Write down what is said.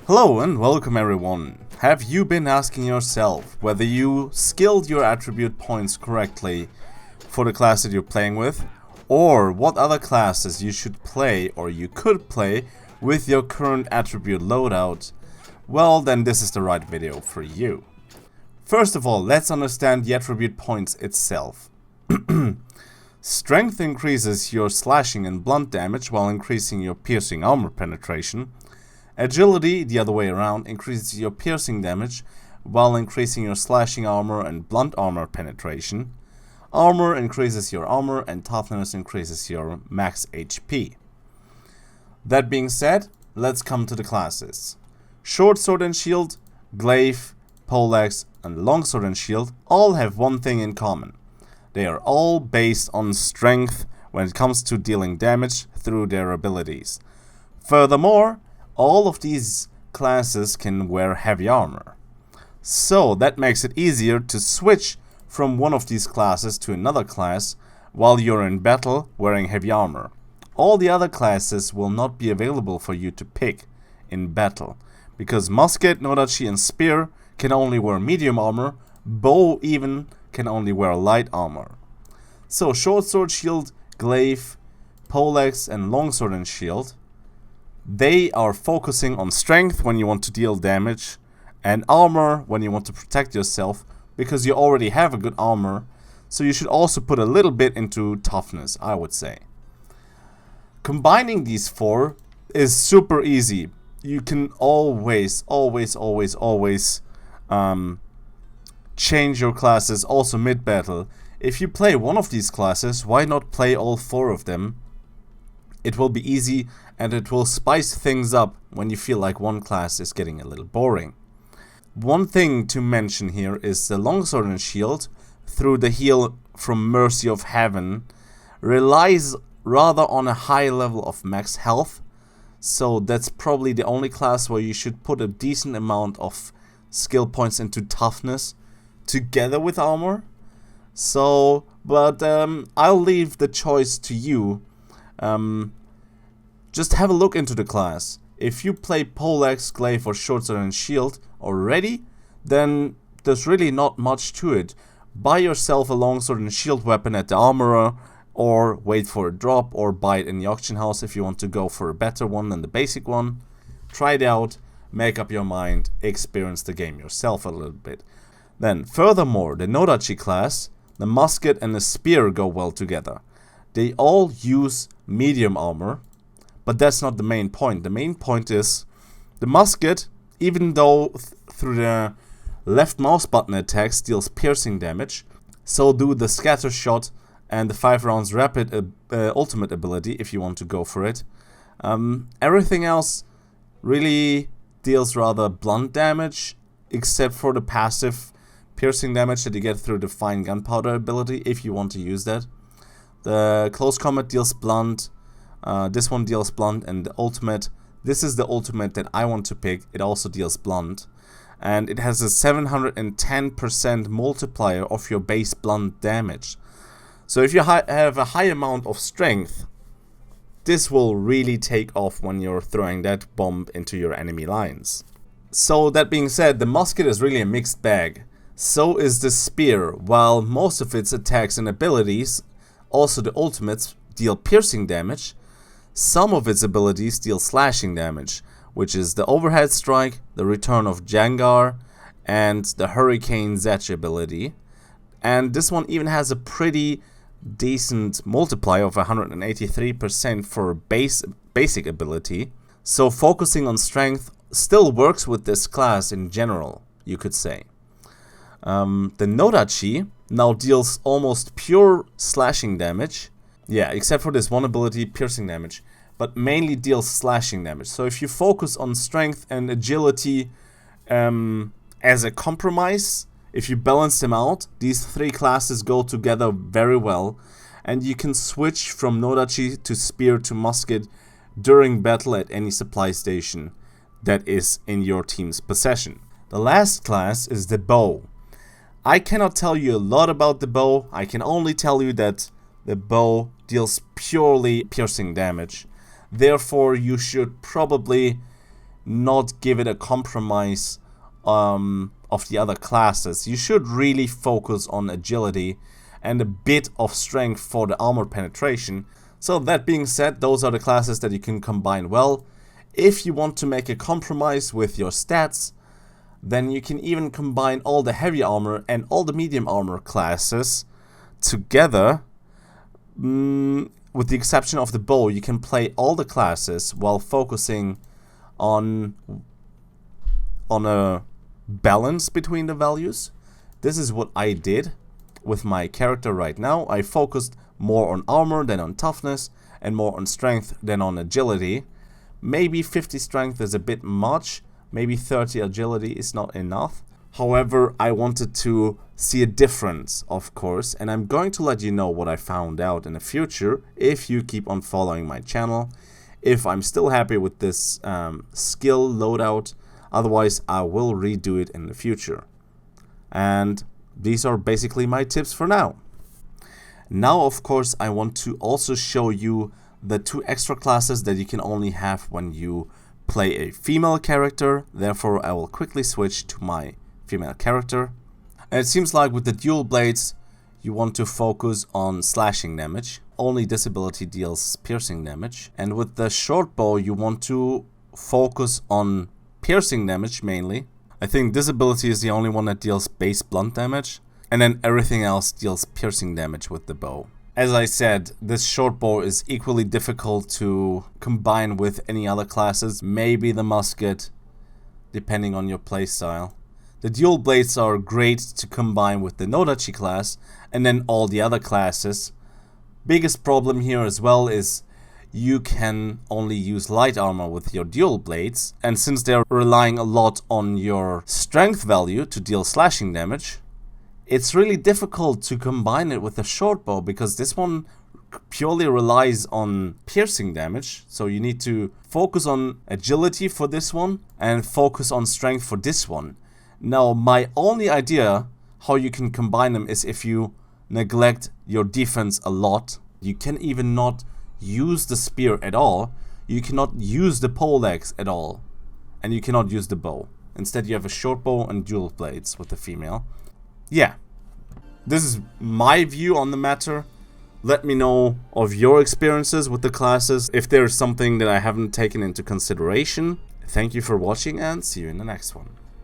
Hello and welcome everyone. Have you been asking yourself whether you skilled your attribute points correctly for the class that you're playing with, or what other classes you should play or you could play with your current attribute loadout? Well, then this is the right video for you. First of all, let's understand the attribute points itself. Strength increases your slashing and blunt damage while increasing your piercing armor penetration. Agility, the other way around, increases your piercing damage while increasing your slashing armor and blunt armor penetration. Armor increases your armor and toughness increases your max HP. That being said, let's come to the classes. Short sword and shield, glaive, poleaxe and longsword and shield all have one thing in common. They are all based on strength when it comes to dealing damage through their abilities. Furthermore, all of these classes can wear heavy armor. So that makes it easier to switch from one of these classes to another class while you're in battle wearing heavy armor. All the other classes will not be available for you to pick in battle, because musket, nodachi and spear can only wear medium armor, bow even can only wear light armor. So short sword, shield, glaive, poleaxe and longsword and shield, they are focusing on strength when you want to deal damage, and armor when you want to protect yourself, because you already have a good armor, so you should also put a little bit into toughness, I would say. Combining these four is super easy. You can always change your classes also mid-battle. If you play one of these classes, why not play all four of them? It will be easy and it will spice things up when you feel like one class is getting a little boring. One thing to mention here is the longsword and shield, through the heal from Mercy of Heaven, relies rather on a high level of max health, so that's probably the only class where you should put a decent amount of skill points into toughness together with armor. So, but I'll leave the choice to you. Just have a look into the class. If you play poleaxe, glaive or short sword and shield already, then there's really not much to it. Buy yourself a longsword and shield weapon at the armorer, or wait for a drop, or buy it in the auction house if you want to go for a better one than the basic one. Try it out, make up your mind, experience the game yourself a little bit. Then, furthermore, the nodachi class, the musket and the spear go well together. They all use medium armor, but that's not the main point. The main point is the musket, even though through the left mouse button attacks deals piercing damage, so do the scatter shot and the 5 rounds rapid ultimate ability if you want to go for it. Everything else really deals rather blunt damage, except for the passive piercing damage that you get through the fine gunpowder ability if you want to use that. The close combat deals blunt, this one deals blunt, and the ultimate, this is the ultimate that I want to pick, it also deals blunt. And it has a 710% multiplier of your base blunt damage. So if you have a high amount of strength, this will really take off when you're throwing that bomb into your enemy lines. So that being said, the musket is really a mixed bag. So is the spear. While most of its attacks and abilities, also the ultimates, deal piercing damage, some of its abilities deal slashing damage, which is the overhead strike, the return of Jangar, and the Hurricane Zech ability. And this one even has a pretty decent multiplier of 183% for basic ability. So focusing on strength still works with this class in general, you could say. The nodachi now deals almost pure slashing damage. Yeah, except for this one ability, piercing damage, but mainly deals slashing damage. So if you focus on strength and agility as a compromise, if you balance them out, these three classes go together very well, and you can switch from nodachi to spear to musket during battle at any supply station that is in your team's possession. The last class is the bow. I cannot tell you a lot about the bow. I can only tell you that the bow deals purely piercing damage. Therefore, you should probably not give it a compromise of the other classes. You should really focus on agility and a bit of strength for the armor penetration. So that being said, those are the classes that you can combine well. If you want to make a compromise with your stats, then you can even combine all the heavy armor and all the medium armor classes together. With the exception of the bow, you can play all the classes while focusing on a balance between the values. This is what I did with my character right now. I focused more on armor than on toughness and more on strength than on agility. Maybe 50 strength is a bit much, maybe 30 agility is not enough. However, I wanted to see a difference, of course, and I'm going to let you know what I found out in the future if you keep on following my channel. If I'm still happy with this skill loadout, otherwise I will redo it in the future. And these are basically my tips for now. Now, of course, I want to also show you the 2 extra classes that you can only have when you play a female character. Therefore, I will quickly switch to my female character. And it seems like with the dual blades, you want to focus on slashing damage. Only this ability deals piercing damage. And with the shortbow, you want to focus on piercing damage mainly. I think this ability is the only one that deals base blunt damage. And then everything else deals piercing damage with the bow. As I said, this shortbow is equally difficult to combine with any other classes. Maybe the musket, depending on your playstyle. The dual blades are great to combine with the Nodachi class and then all the other classes. Biggest problem here as well is you can only use light armor with your dual blades, and since they're relying a lot on your strength value to deal slashing damage, it's really difficult to combine it with the shortbow because this one purely relies on piercing damage. So you need to focus on agility for this one and focus on strength for this one. Now, my only idea how you can combine them is if you neglect your defense a lot. You can even not use the spear at all. You cannot use the poleaxe at all. And you cannot use the bow. Instead, you have a shortbow and dual blades with the female. Yeah. This is my view on the matter. Let me know of your experiences with the classes. If there's something that I haven't taken into consideration. Thank you for watching and see you in the next one.